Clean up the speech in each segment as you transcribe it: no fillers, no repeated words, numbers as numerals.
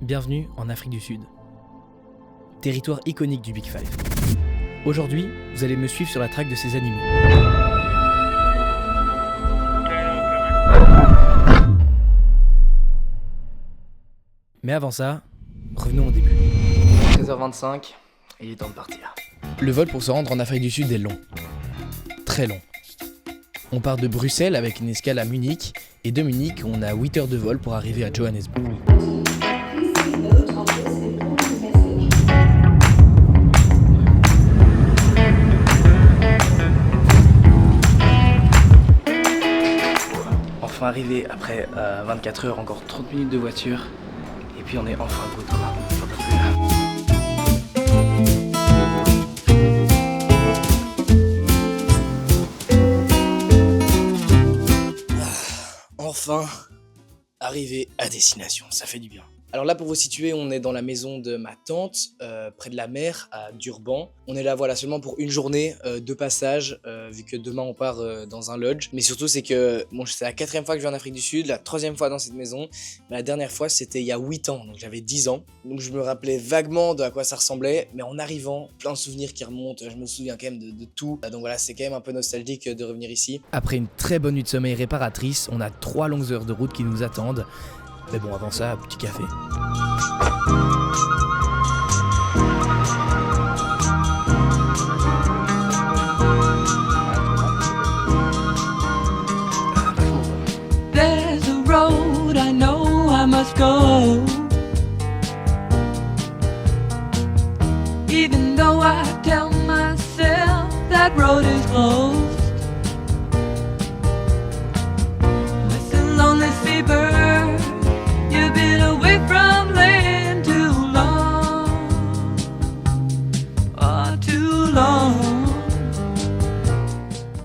Bienvenue en Afrique du Sud, territoire iconique du Big Five. Aujourd'hui, vous allez me suivre sur la traque de ces animaux. Mais avant ça, revenons au début. 13h25, il est temps de partir. Le vol pour se rendre en Afrique du Sud est long. Très long. On part de Bruxelles avec une escale à Munich, et de Munich, on a 8 heures de vol pour arriver à Johannesburg. Enfin arrivé après 24 heures, encore 30 minutes de voiture, et puis on est enfin de route quoi. J'en peux plus là. Enfin, arrivé à destination, ça fait du bien. Alors là, pour vous situer, on est dans la maison de ma tante, près de la mer, à Durban. On est là, voilà, seulement pour une journée de passage, vu que demain on part dans un lodge. Mais surtout, c'est que bon, c'est la 4e fois que je vais en Afrique du Sud, la 3e fois dans cette maison. Mais la dernière fois, c'était il y a 8 ans, donc j'avais 10 ans. Donc je me rappelais vaguement de à quoi ça ressemblait. Mais en arrivant, plein de souvenirs qui remontent, je me souviens quand même de tout. Donc voilà, c'est quand même un peu nostalgique de revenir ici. Après une très bonne nuit de sommeil réparatrice, on a 3 longues heures de route qui nous attendent. Mais bon, avant ça, petit café. There's a road I know I must go, even though I tell myself that road is closed. Listen, lonely seabird, you've been away from land too long, oh, too long.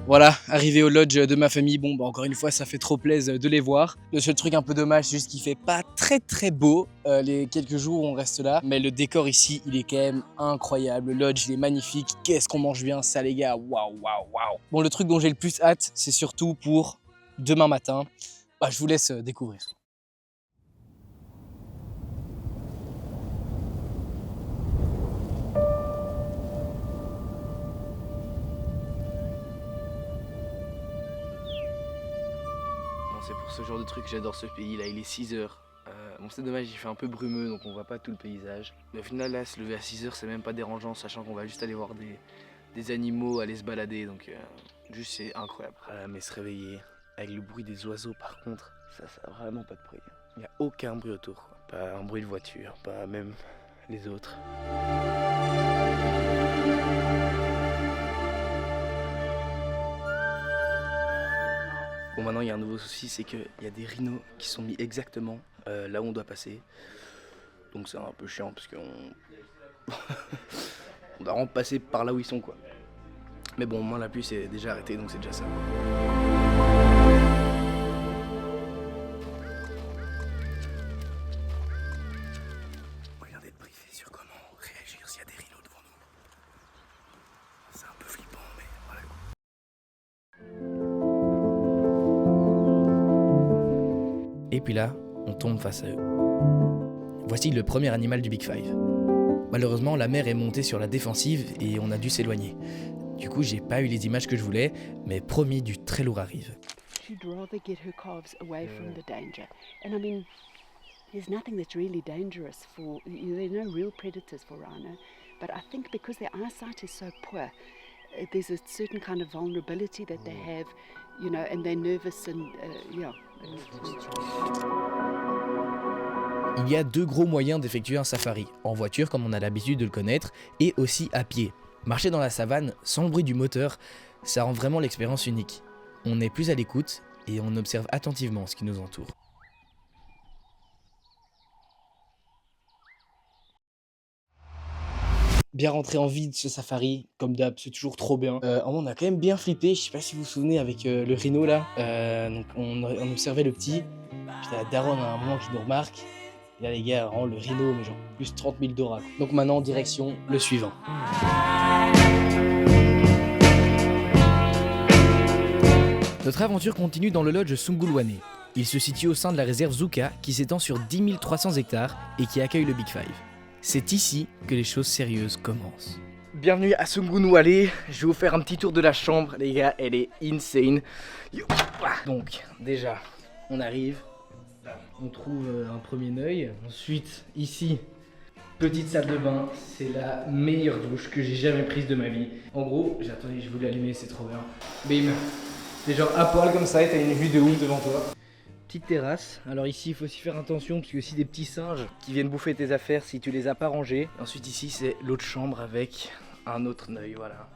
Voilà, arrivé au lodge de ma famille, bon bah encore une fois ça fait trop plaisir de les voir. Le seul truc un peu dommage, c'est juste qu'il fait pas très beau les quelques jours où on reste là. Mais le décor ici, il est quand même incroyable, le lodge il est magnifique, qu'est-ce qu'on mange bien ça les gars, waouh. Bon, le truc dont j'ai le plus hâte, c'est surtout pour demain matin. Bah, je vous laisse découvrir. Bon, c'est pour ce genre de truc que j'adore ce pays là, il est 6h. Bon, c'est dommage, il fait un peu brumeux donc on voit pas tout le paysage. Mais au final là, se lever à 6h c'est même pas dérangeant, sachant qu'on va juste aller voir des animaux, aller se balader, donc juste c'est incroyable. Ah, mais se réveiller avec le bruit des oiseaux par contre, ça a vraiment pas de prix. Il n'y a aucun bruit autour, quoi. Pas un bruit de voiture, pas même les autres. Bon, maintenant il y a un nouveau souci, c'est qu'il y a des rhinos qui sont mis exactement là où on doit passer. Donc c'est un peu chiant parce qu'on on doit vraiment passer par là où ils sont quoi. Mais bon, au moins la pluie c'est déjà arrêté donc c'est déjà ça. On vient d'être briefé sur comment réagir s'il y a des rhinos devant nous. C'est un peu flippant mais voilà quoi. Et puis là, on tombe face à eux. Voici le premier animal du Big Five. Malheureusement, la mer est montée sur la défensive et on a dû s'éloigner. Du coup, j'ai pas eu les images que je voulais, mais promis, du très lourd arrive. She'd rather get her calves away from the danger. And I mean, there's nothing that's really dangerous for, there are no real predators for rhino, but I think because their eyesight is so poor, there's a certain kind of vulnerability that they have, you know, and they're nervous and, yeah. Il y a 2 gros moyens d'effectuer un safari, en voiture comme on a l'habitude de le connaître, et aussi à pied. Marcher dans la savane sans le bruit du moteur, ça rend vraiment l'expérience unique. On est plus à l'écoute et on observe attentivement ce qui nous entoure. Bien rentré en vie de ce safari, comme d'hab, c'est toujours trop bien. On a quand même bien flippé, je sais pas si vous vous souvenez avec le rhino là. Donc on observait le petit, puis la daronne à un moment qui nous remarque. Et là les gars, vraiment le rhino, mais genre plus 30 000 dollars. Donc maintenant, direction le suivant. Notre aventure continue dans le lodge Sungulwane. Il se situe au sein de la réserve Zouka qui s'étend sur 10 300 hectares et qui accueille le Big Five. C'est ici que les choses sérieuses commencent. Bienvenue à Sungun Valley, je vais vous faire un petit tour de la chambre, les gars, elle est insane. Donc, déjà, on arrive, on trouve un premier œil. Ensuite, ici, petite salle de bain, c'est la meilleure douche que j'ai jamais prise de ma vie. En gros, attendez, je vais vous l'allumer, c'est trop bien. Bim, c'est genre à poil comme ça et t'as une vue de ouf devant toi. Petite terrasse, alors ici il faut aussi faire attention parce qu'il y a aussi des petits singes qui viennent bouffer tes affaires si tu les as pas rangées. Ensuite ici c'est l'autre chambre avec un autre œil, voilà,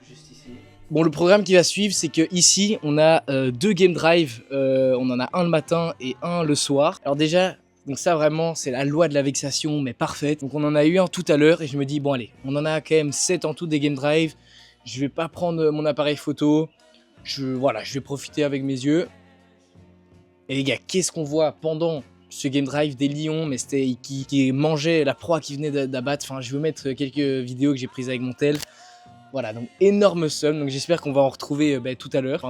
juste ici. Bon, le programme qui va suivre, c'est que ici on a 2 game drive, on en a un le matin et un le soir. Alors déjà, donc ça vraiment c'est la loi de la vexation mais parfaite. Donc on en a eu un tout à l'heure et je me dis bon allez, on en a quand même 7 en tout des game drive. Je vais pas prendre mon appareil photo, je vais profiter avec mes yeux. Et les gars, qu'est-ce qu'on voit pendant ce game drive des lions, mais c'était qui mangeaient la proie qui venait d'abattre. Enfin, je vais vous mettre quelques vidéos que j'ai prises avec mon tel. Voilà, donc énorme somme. Donc j'espère qu'on va en retrouver tout à l'heure,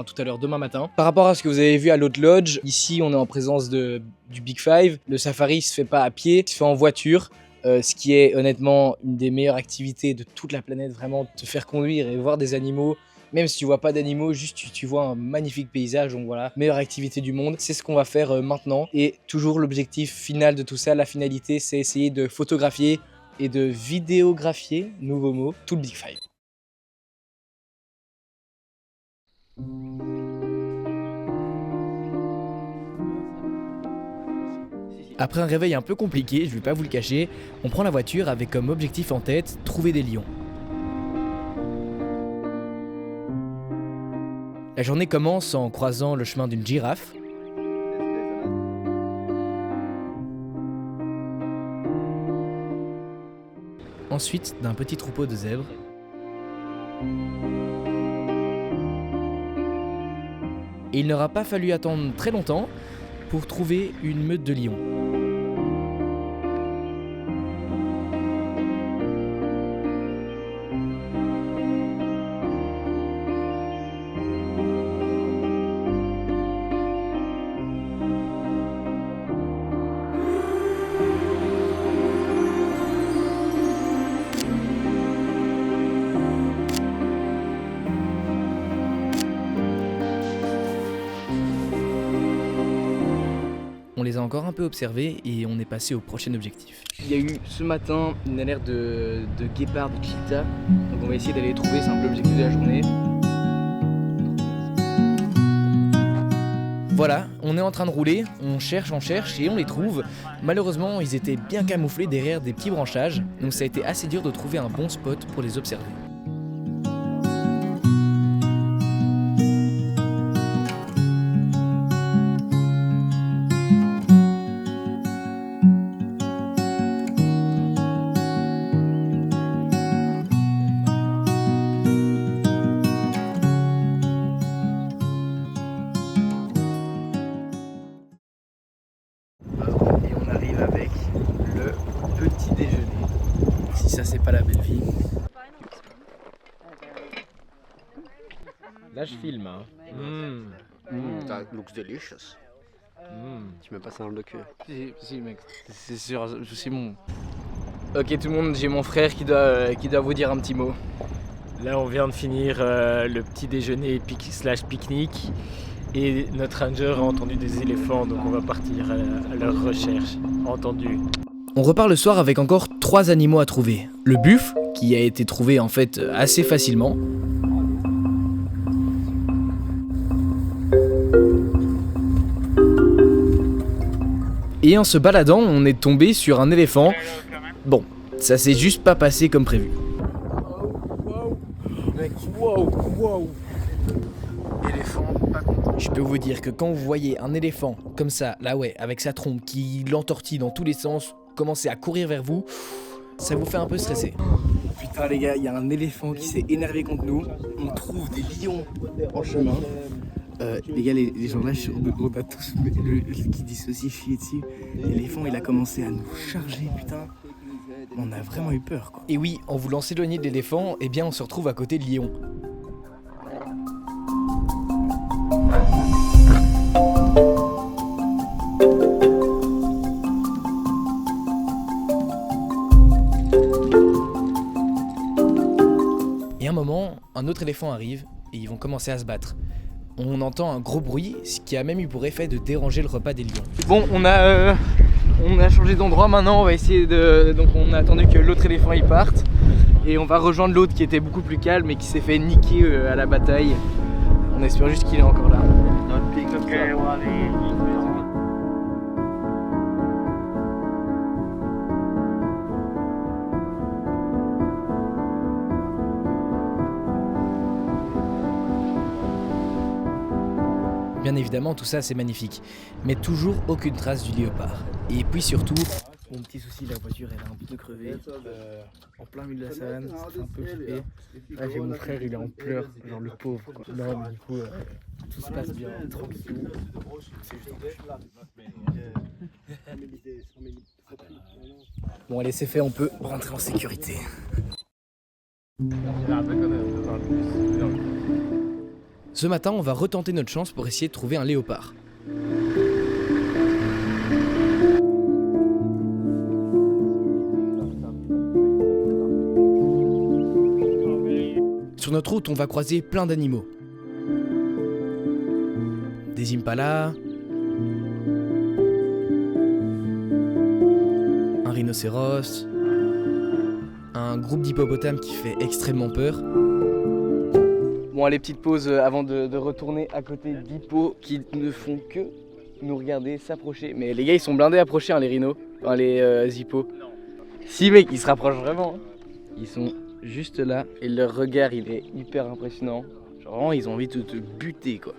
demain matin. Par rapport à ce que vous avez vu à l'autre lodge, ici on est en présence du Big Five. Le safari se fait pas à pied, il se fait en voiture. Ce qui est honnêtement une des meilleures activités de toute la planète, vraiment te faire conduire et voir des animaux. Même si tu vois pas d'animaux, juste tu vois un magnifique paysage, donc voilà, meilleure activité du monde. C'est ce qu'on va faire maintenant. Et toujours l'objectif final de tout ça, la finalité, c'est essayer de photographier et de vidéographier, nouveau mot, tout le Big Five. Après un réveil un peu compliqué, je vais pas vous le cacher, on prend la voiture avec comme objectif en tête, trouver des lions. La journée commence en croisant le chemin d'une girafe. Ensuite, d'un petit troupeau de zèbres. Et il n'aura pas fallu attendre très longtemps pour trouver une meute de lions. On les a encore un peu observés et on est passé au prochain objectif. Il y a eu ce matin une alerte de guépard, de cheetah. Donc on va essayer d'aller les trouver, c'est un peu l'objectif de la journée. Voilà, on est en train de rouler, on cherche et on les trouve. Malheureusement, ils étaient bien camouflés derrière des petits branchages, donc ça a été assez dur de trouver un bon spot pour les observer. Et on arrive avec le petit déjeuner. Si ça c'est pas la belle vie. Là je filme hein. That looks delicious. Tu mets pas ça dans le cul. Si mec, c'est sûr, c'est bon. Ok tout le monde, j'ai mon frère qui doit vous dire un petit mot. Là on vient de finir le petit déjeuner pique-nique et notre ranger a entendu des éléphants donc on va partir à leur recherche. Entendu. On repart le soir avec encore 3 animaux à trouver. Le buffle, qui a été trouvé en fait assez facilement. Et en se baladant, on est tombé sur un éléphant. Bon, ça s'est juste pas passé comme prévu. Éléphant, pas content. Je peux vous dire que quand vous voyez un éléphant comme ça, là ouais, avec sa trompe qui l'entortille dans tous les sens, commencer à courir vers vous, ça vous fait un peu stresser. Putain les gars, il y a un éléphant qui s'est énervé contre nous. On trouve des lions en chemin. Les gars, les gens là, on a tous qui dissocifie dessus. L'éléphant, il a commencé à nous charger, putain. On a vraiment eu peur, quoi. Et oui, en voulant s'éloigner de l'éléphant, eh bien on se retrouve à côté de lions. un autre éléphant arrive et ils vont commencer à se battre. On entend un gros bruit, ce qui a même eu pour effet de déranger le repas des lions. Bon, on a changé d'endroit maintenant, on va essayer de... Donc on a attendu que l'autre éléphant y parte. Et on va rejoindre l'autre qui était beaucoup plus calme et qui s'est fait niquer à la bataille. On espère juste qu'il est encore là. Bien évidemment, tout ça c'est magnifique, mais toujours aucune trace du léopard. Et puis surtout, Mon petit souci, la voiture elle est un peu crevée, en plein milieu de la savane, c'est un peu flipper. Là j'ai mon frère, il est en pleurs, genre le pauvre quoi. Non mais du coup, tout se passe bien, tranquille. C'est juste bon allez c'est fait, on peut rentrer en sécurité. Ce matin, on va retenter notre chance pour essayer de trouver un léopard. Sur notre route, on va croiser plein d'animaux. Des impalas, un rhinocéros, un groupe d'hippopotames qui fait extrêmement peur. Bon, allez, petite pause avant de retourner à côté d'hippos qui ne font que nous regarder, s'approcher. Mais les gars, ils sont blindés à approcher, hein, les rhinos, enfin les hippos. Si mec, ils se rapprochent vraiment. Hein. Ils sont juste là et leur regard, il est hyper impressionnant. Genre vraiment, ils ont envie de te buter quoi.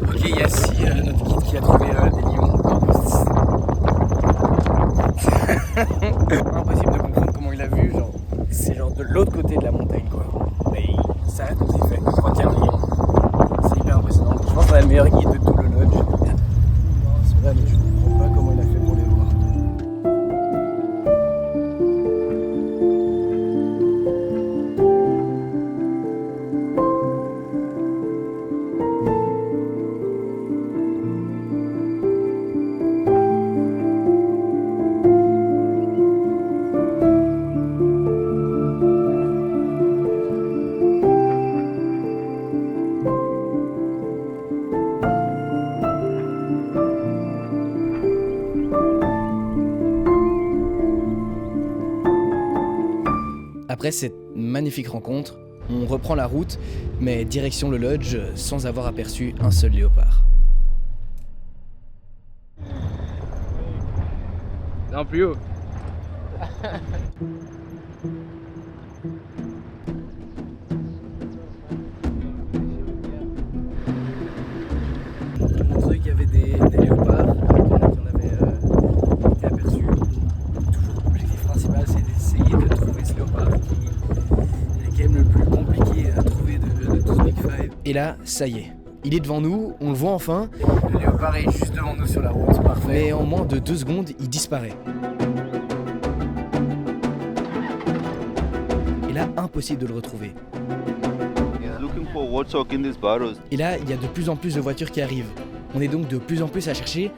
Ok, il y a Si, notre guide qui a trouvé des lions. Impossible de comprendre comment il a vu, genre c'est genre de l'autre côté de la montagne quoi. Mais il s'arrête comme c'est fait, il croit qu'il y a un lion. C'est hyper impressionnant. Je pense que c'est le meilleur guide de tout le lodge. C'est vrai, mais je comprends pas comment il a fait pour les voir. Après cette magnifique rencontre, on reprend la route, mais direction le lodge sans avoir aperçu un seul léopard. Non, plus haut. On trouvait qu'il y avait des léopards, qu'il y en avait été aperçus. Toujours l'objectif principal, c'est d'essayer de trouver ce léopard qui est quand même le plus compliqué à trouver de tous Big Five. Et là, ça y est, il est devant nous, on le voit enfin. Le léopard est juste devant nous sur la route, parfait. Mais en moins de 2 secondes, il disparaît. Et là, impossible de le retrouver. Et là, il y a de plus en plus de voitures qui arrivent. On est donc de plus en plus à chercher,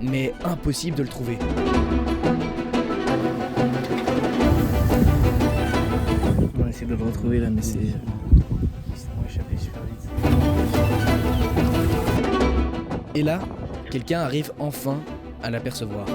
mais impossible de le trouver. On va essayer de le retrouver là, mais c'est... Ils sont échappés super vite. Et là, quelqu'un arrive enfin à l'apercevoir.